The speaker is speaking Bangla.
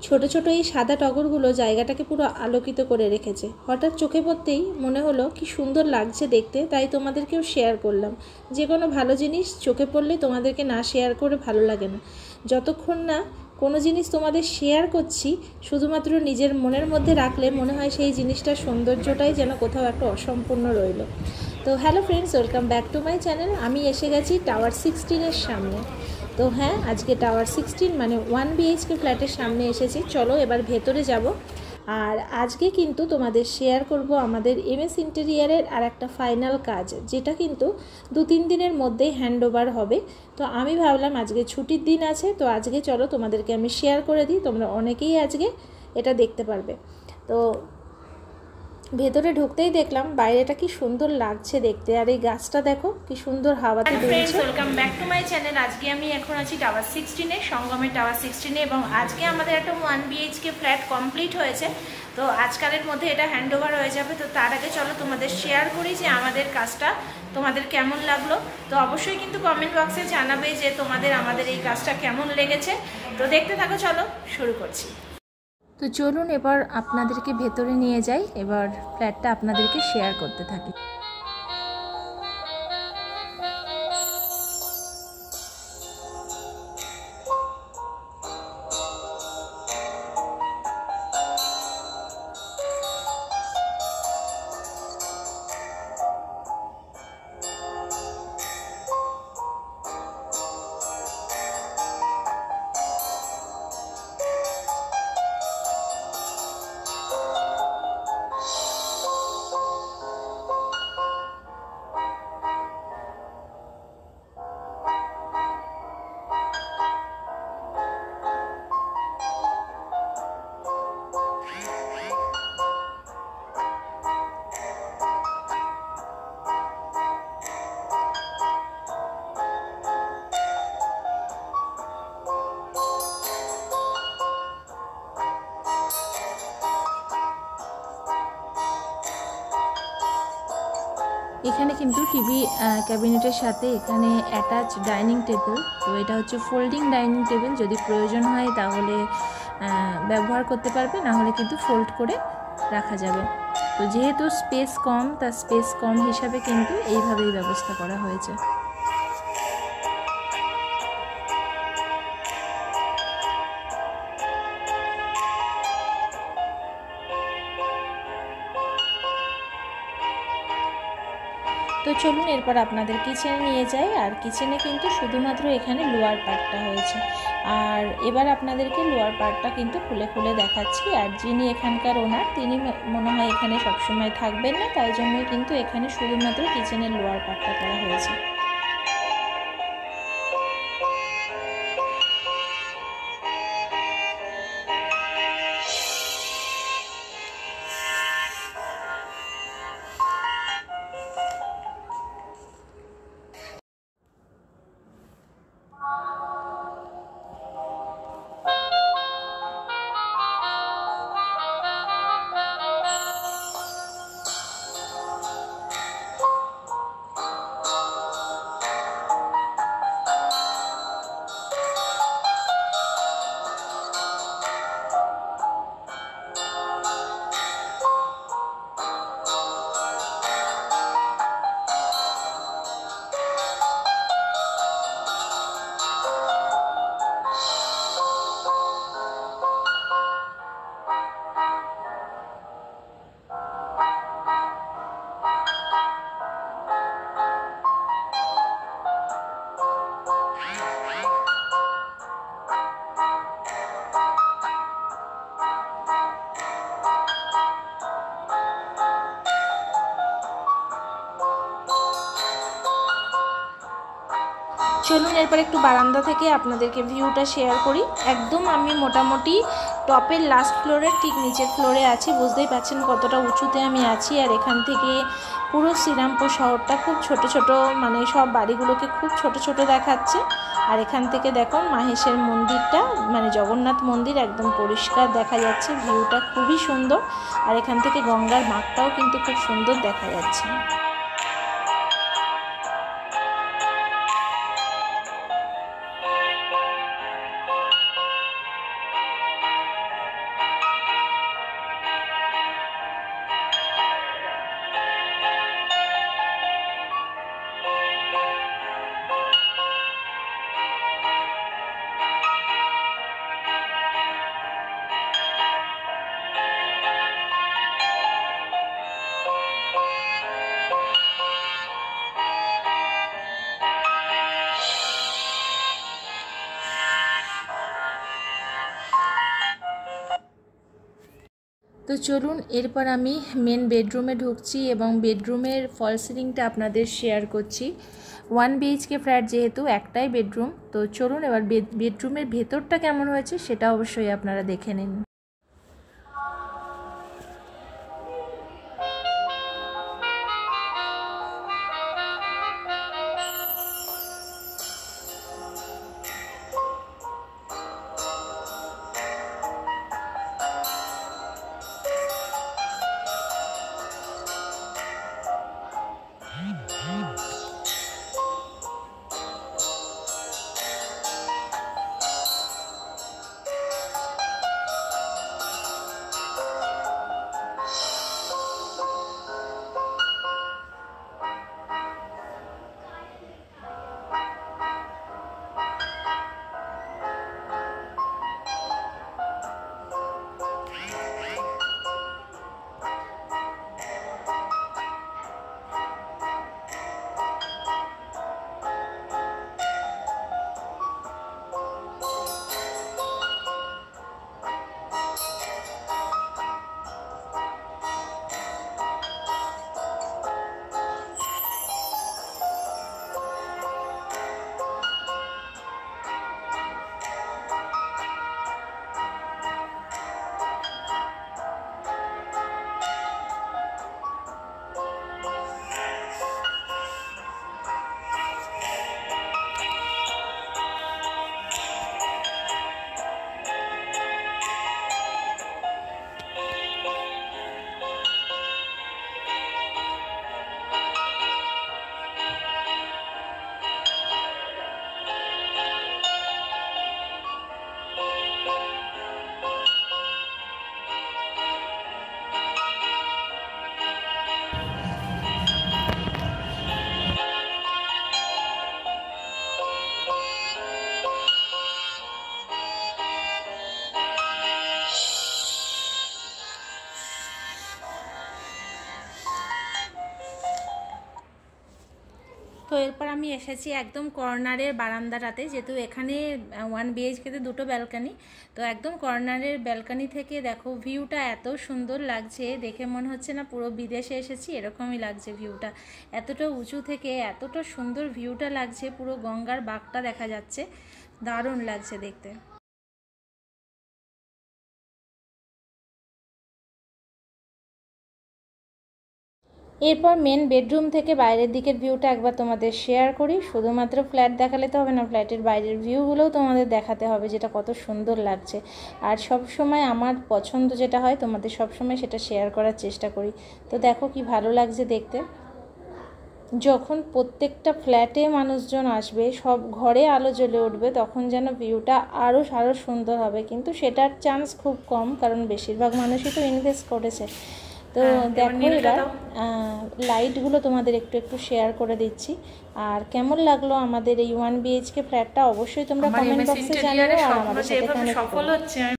ছোট ছোট এই সাদা টগরগুলো জায়গাটাকে পুরো আলোকিত করে রেখেছে। হঠাৎ চোখে পড়তেই মনে হলো কি সুন্দর লাগছে দেখতে, তাই তোমাদেরকেও শেয়ার করলাম। যে কোনো ভালো জিনিস চোখে পড়লে তোমাদেরকে না শেয়ার করে ভালো লাগে না। যতক্ষণ না কোনো জিনিস তোমাদের শেয়ার করছি শুধুমাত্র নিজের মনের মধ্যে রাখলে মনে হয় সেই জিনিসটার সৌন্দর্যটাই যেন কোথাও একটা অসম্পূর্ণ রইল। তো hello friends, welcome back to my channel. আমি এসে গেছি টাওয়ার 16-এর সামনে। তো হ্যাঁ, আজকে টাওয়ার 16 মানে 1 BHK ফ্ল্যাটের সামনে এসেছি। চলো এবার ভেতরে যাব। আর আজকে কিন্তু তোমাদের শেয়ার করব আমাদের MS ইন্টেরিয়ারের আর একটা ফাইনাল কাজ, যেটা কিন্তু 2-3 দিনের মধ্যেই হ্যান্ডওভার হবে। তো আমি ভাবলাম আজকে ছুটির দিন আছে, তো আজকে চলো তোমাদেরকে আমি শেয়ার করে দিই, তোমরা অনেকেই আজকে এটা দেখতে পারবে। তো ভেতরে ঢুকতেই দেখলাম বাইরেটা কি সুন্দর লাগছে দেখতে, আর এই গাছটা দেখো কি সুন্দর হাওয়াতে দুলছে। Welcome back to my channel. আজকে আমি এখন আছি টাওয়ার 16-এ, সঙ্গমের টাওয়ার 16-এ, এবং আজকে আমাদের একটা 1 BHK ফ্ল্যাট কমপ্লিট হয়েছে। তো আজকালের মধ্যে এটা হ্যান্ডওভার হয়ে যাবে। তো তার আগে চলো তোমাদের শেয়ার করি যে আমাদের কাজটা তোমাদের কেমন লাগলো। তো অবশ্যই কিন্তু কমেন্ট বক্সে জানাবে যে তোমাদের আমাদের এই কাজটা কেমন লেগেছে। তো দেখতে থাকো, চলো শুরু করছি। তো চলুন এবার আপনাদেরকে ভেতরে নিয়ে যাই, এবার ফ্ল্যাটটা আপনাদেরকে শেয়ার করতে থাকি। এখানে কিন্তু টিভি ক্যাবিনেটের সাথে এখানে অ্যাটাচ ডাইনিং টেবিল। তো এটা হচ্ছে ফোল্ডিং ডাইনিং টেবিল, যদি প্রয়োজন হয় তাহলে ব্যবহার করতে পারবে, না হলে কিন্তু ফোল্ড করে রাখা যাবে। তো যেহেতু স্পেস কম, তার স্পেস কম হিসাবে কিন্তু এইভাবেই ব্যবস্থা করা হয়েছে। তো চলুন এরপর আপনাদের কিচেনে নিয়ে যাই। আর কিচেনে কিন্তু শুধুমাত্র এখানে লোয়ার পার্টটা হয়েছে, আর এবার আপনাদেরকে লোয়ার পার্টটা কিন্তু খুলে খুলে দেখাচ্ছি। আর যিনি এখানকার ওনার, তিনি মনে হয় এখানে সবসময় থাকবেন না, তাই জন্যই কিন্তু এখানে শুধুমাত্র কিচেনের লোয়ার পার্টটা করা হয়েছে। চলুন এরপর একটু বারান্দা থেকে আপনাদেরকে ভিউটা শেয়ার করি। একদম আমি মোটামুটি টপের লাস্ট ফ্লোরের ঠিক নিচের ফ্লোরে আছি, বুঝতেই পারছেন কতটা উঁচুতে আমি আছি। আর এখান থেকে পুরো শ্রীরামপুর শহরটা খুব ছোট ছোট, মানে সব বাড়িগুলোকে খুব ছোট ছোট দেখাচ্ছে। আর এখান থেকে দেখুন মাহেশের মন্দিরটা, মানে জগন্নাথ মন্দির একদম পরিষ্কার দেখা যাচ্ছে, ভিউটা খুবই সুন্দর। আর এখান থেকে গঙ্গার মাঠটাও কিন্তু খুব সুন্দর দেখা যাচ্ছে। তো চলুন এরপর আমি মেন বেডরুমে ঢুকছি এবং বেডরুমের ফল সিলিংটা আপনাদের শেয়ার করছি। 1 BHK ফ্ল্যাট যেহেতু একটাই বেডরুম, তো চলুন এবার বেডরুমের ভেতরটা কেমন হয়েছে সেটা অবশ্যই আপনারা দেখে নিন। তো এরপর আমি এসেছি একদম কর্নারের বারান্দাটাতে, যেহেতু এখানে 1 BHKতে 2টো ব্যালকানি, তো একদম কর্নারের ব্যালকানি থেকে দেখো ভিউটা এত সুন্দর লাগছে, দেখে মনে হচ্ছে না পুরো বিদেশে এসেছি এরকমই লাগছে ভিউটা। এতটা উঁচু থেকে এতটা সুন্দর ভিউটা লাগছে, পুরো গঙ্গার বাঁকটা দেখা যাচ্ছে, দারুণ লাগছে দেখতে। এরপর মেন বেডরুম থেকে বাইরের দিকের ভিউটা একবার তোমাদের শেয়ার করি। শুধুমাত্র ফ্ল্যাট দেখালে তো হবে না, ফ্ল্যাটের বাইরের ভিউগুলোও তোমাদের দেখাতে হবে, যেটা কত সুন্দর লাগছে। আর সব সময় আমার পছন্দ যেটা হয় তোমাদের সব সময় সেটা শেয়ার করার চেষ্টা করি। তো দেখো কি ভালো লাগছে দেখতে। যখন প্রত্যেকটা ফ্ল্যাটে মানুষজন আসবে, সব ঘরে আলো জ্বলে উঠবে, তখন যেন ভিউটা আরও সুন্দর হবে, কিন্তু সেটার চান্স খুব কম, কারণ বেশিরভাগ মানুষই তো ইনভেস্ট করেছে। তো দেখো এবার লাইটগুলো তোমাদের একটু শেয়ার করে দিচ্ছি। আর কেমন লাগলো আমাদের এই 1 BHK ফ্ল্যাটটা অবশ্যই তোমরা কমেন্ট বক্সে জানিও। আর আমাদের সাথে সফল হচ্ছে।